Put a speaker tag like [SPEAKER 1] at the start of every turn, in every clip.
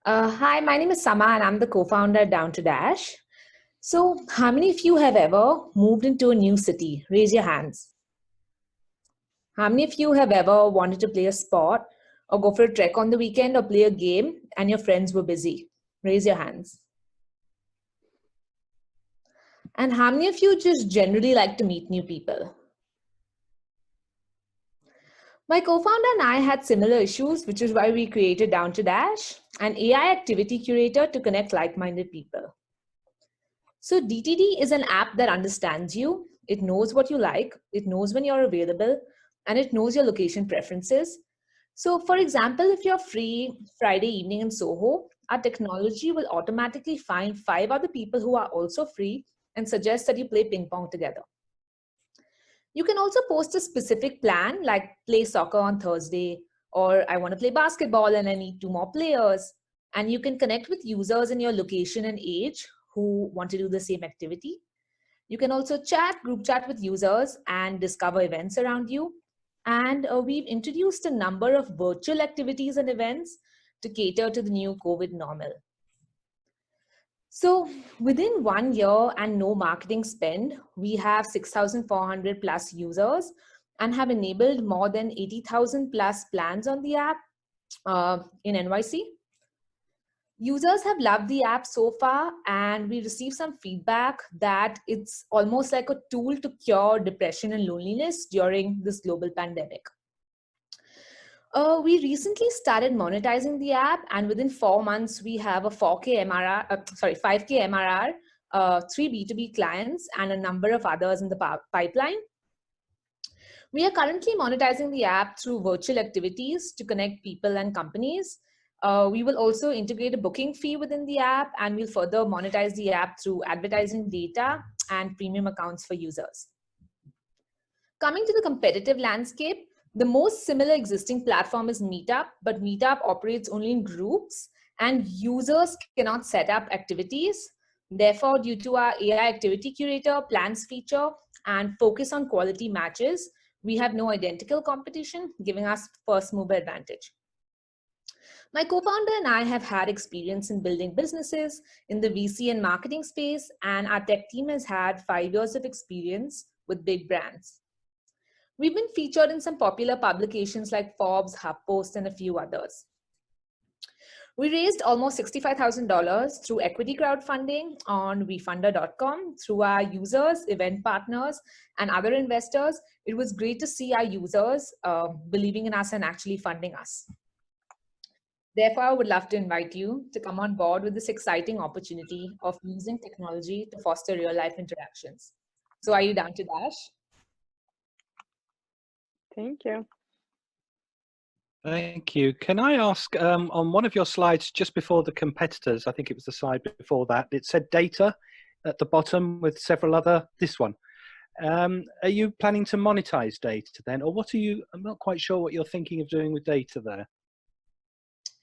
[SPEAKER 1] Hi, my name is Sama and I'm the co-founder at Down to Dash. So how many of you have ever moved into a new city? Raise your hands. How many of you have ever wanted to play a sport or go for a trek on the weekend or play a game and your friends were busy? Raise your hands. And how many of you just generally like to meet new people? My co-founder and I had similar issues, which is why we created Down to Dash, an AI activity curator to connect like-minded people. So DTD is an app that understands you. It knows what you like. It knows when you're available, and it knows your location preferences. So for example, if you're free Friday evening in Soho, our technology will automatically find 5 other people who are also free and suggest that you play ping pong together. You can also post a specific plan like play soccer on Thursday, or I want to play basketball and I need 2 more players. And you can connect with users in your location and age who want to do the same activity. You can also group chat with users and discover events around you. And we've introduced a number of virtual activities and events to cater to the new COVID normal. So within 1 year and no marketing spend, we have 6,400 plus users and have enabled more than 80,000 plus plans on the app in NYC. Users have loved the app so far, and we received some feedback that it's almost like a tool to cure depression and loneliness during this global pandemic. We recently started monetizing the app, and within 4 months, we have a 5K MRR, 3 B2B clients, and a number of others in the pipeline. We are currently monetizing the app through virtual activities to connect people and companies. We will also integrate a booking fee within the app, and we'll further monetize the app through advertising data and premium accounts for users. Coming to the competitive landscape, the most similar existing platform is Meetup, but Meetup operates only in groups and users cannot set up activities. Therefore, due to our AI activity curator plans feature and focus on quality matches, we have no identical competition, giving us first mover advantage. My co-founder and I have had experience in building businesses in the VC and marketing space, and our tech team has had 5 years of experience with big brands. We've been featured in some popular publications like Forbes, HuffPost, and a few others. We raised almost $65,000 through equity crowdfunding on wefunder.com through our users, event partners, and other investors. It was great to see our users believing in us and actually funding us. Therefore, I would love to invite you to come on board with this exciting opportunity of using technology to foster real-life interactions. So are you down to dash?
[SPEAKER 2] Thank you.
[SPEAKER 3] Thank you. Can I ask, on one of your slides just before the competitors, I think it was the slide before that, it said data at the bottom with several other, this one. Are you planning to monetize data then? Or what are you, I'm not quite sure what you're thinking of doing with data there.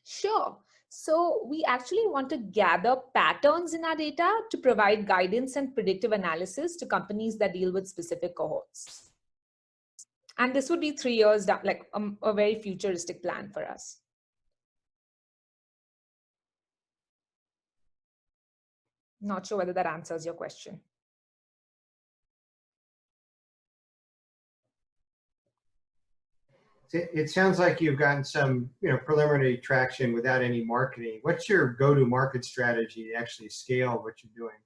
[SPEAKER 1] Sure. So we actually want to gather patterns in our data to provide guidance and predictive analysis to companies that deal with specific cohorts. And this would be 3 years down, like a very futuristic plan for us. Not sure whether that answers your question.
[SPEAKER 4] It sounds like you've gotten some preliminary traction without any marketing. What's your go-to-market strategy to actually scale what you're doing?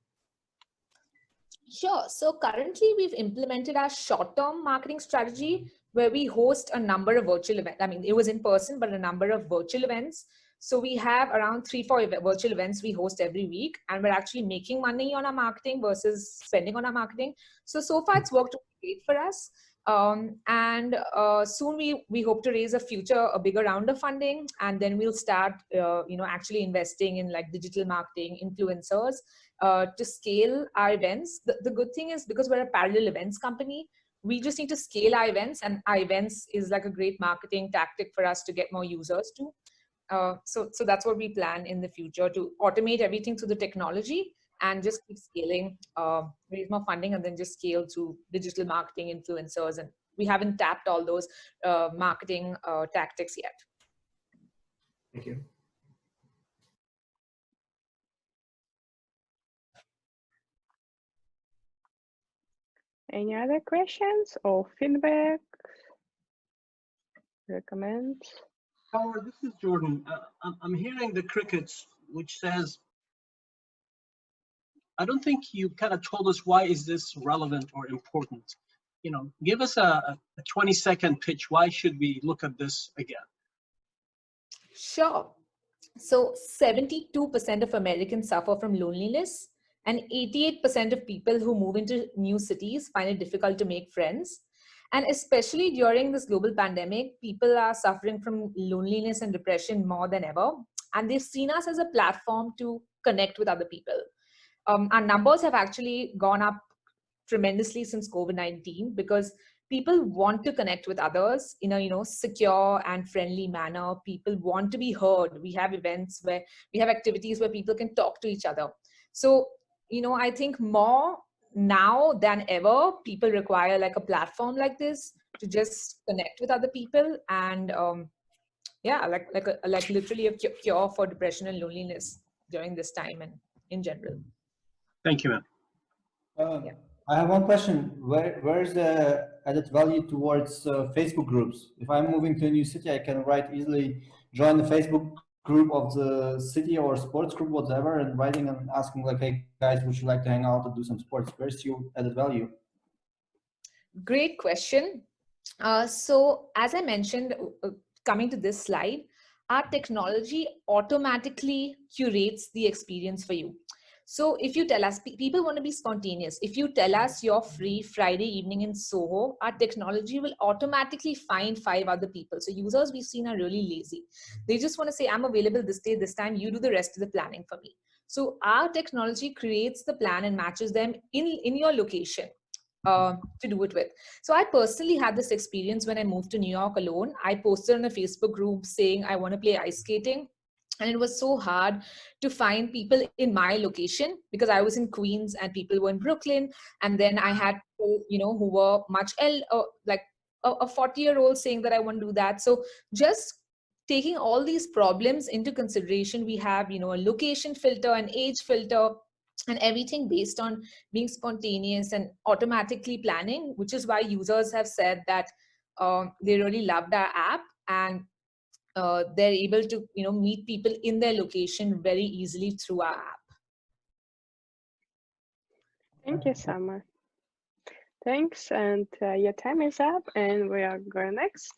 [SPEAKER 1] Sure. So currently we've implemented our short-term marketing strategy where we host a number of virtual events. I mean, it was in person, but a number of virtual events. So we have around 3-4 virtual events we host every week, and we're actually making money on our marketing versus spending on our marketing. So far it's worked great for us. Soon we hope to raise a bigger round of funding, and then we'll start actually investing in like digital marketing, influencers, to scale our events. The good thing is, because we're a parallel events company, we just need to scale our events, and our events is like a great marketing tactic for us to get more users to. So that's what we plan in the future, to automate everything through the technology and just keep scaling, raise more funding, and then just scale through digital marketing, influencers. And we haven't tapped all those marketing tactics yet.
[SPEAKER 4] Thank you.
[SPEAKER 2] Any other questions or feedback? Recommend?
[SPEAKER 5] Howard, this is Jordan. I'm hearing the crickets, which says, I don't think you kind of told us why is this relevant or important. You know, give us a 20-second pitch. Why should we look at this again?
[SPEAKER 1] Sure. So 72% of Americans suffer from loneliness, and 88% of people who move into new cities find it difficult to make friends. And especially during this global pandemic, people are suffering from loneliness and depression more than ever. And they've seen us as a platform to connect with other people. Our numbers have actually gone up tremendously since COVID-19 because people want to connect with others in a secure and friendly manner. People want to be heard. We have events where we have activities where people can talk to each other. So I think more now than ever, people require like a platform like this to just connect with other people, and like literally a cure for depression and loneliness during this time and in general.
[SPEAKER 5] Thank you, ma'am.
[SPEAKER 1] Yeah.
[SPEAKER 6] I have one question. Where is the added value towards Facebook groups? If I'm moving to a new city, I can easily join the Facebook group of the city or sports group, whatever, and writing and asking like, hey guys, would you like to hang out and do some sports? Where's your added value?
[SPEAKER 1] Great question. So as I mentioned, coming to this slide, our technology automatically curates the experience for you. So if you tell us, people want to be spontaneous. If you tell us you're free Friday evening in Soho, our technology will automatically find 5 other people. So users we've seen are really lazy. They just want to say, I'm available this day, this time, you do the rest of the planning for me. So our technology creates the plan and matches them in your location to do it with. So I personally had this experience when I moved to New York alone. I posted on a Facebook group saying I want to play ice skating. And it was so hard to find people in my location because I was in Queens and people were in Brooklyn. And then I had people, who were much like a 40-year-old saying that I want to do that. So just taking all these problems into consideration, we have, a location filter, an age filter, and everything based on being spontaneous and automatically planning, which is why users have said that they really loved our app, and they're able to meet people in their location very easily through our app.
[SPEAKER 2] Thank you so much. Thanks, and your time is up, and we are going next.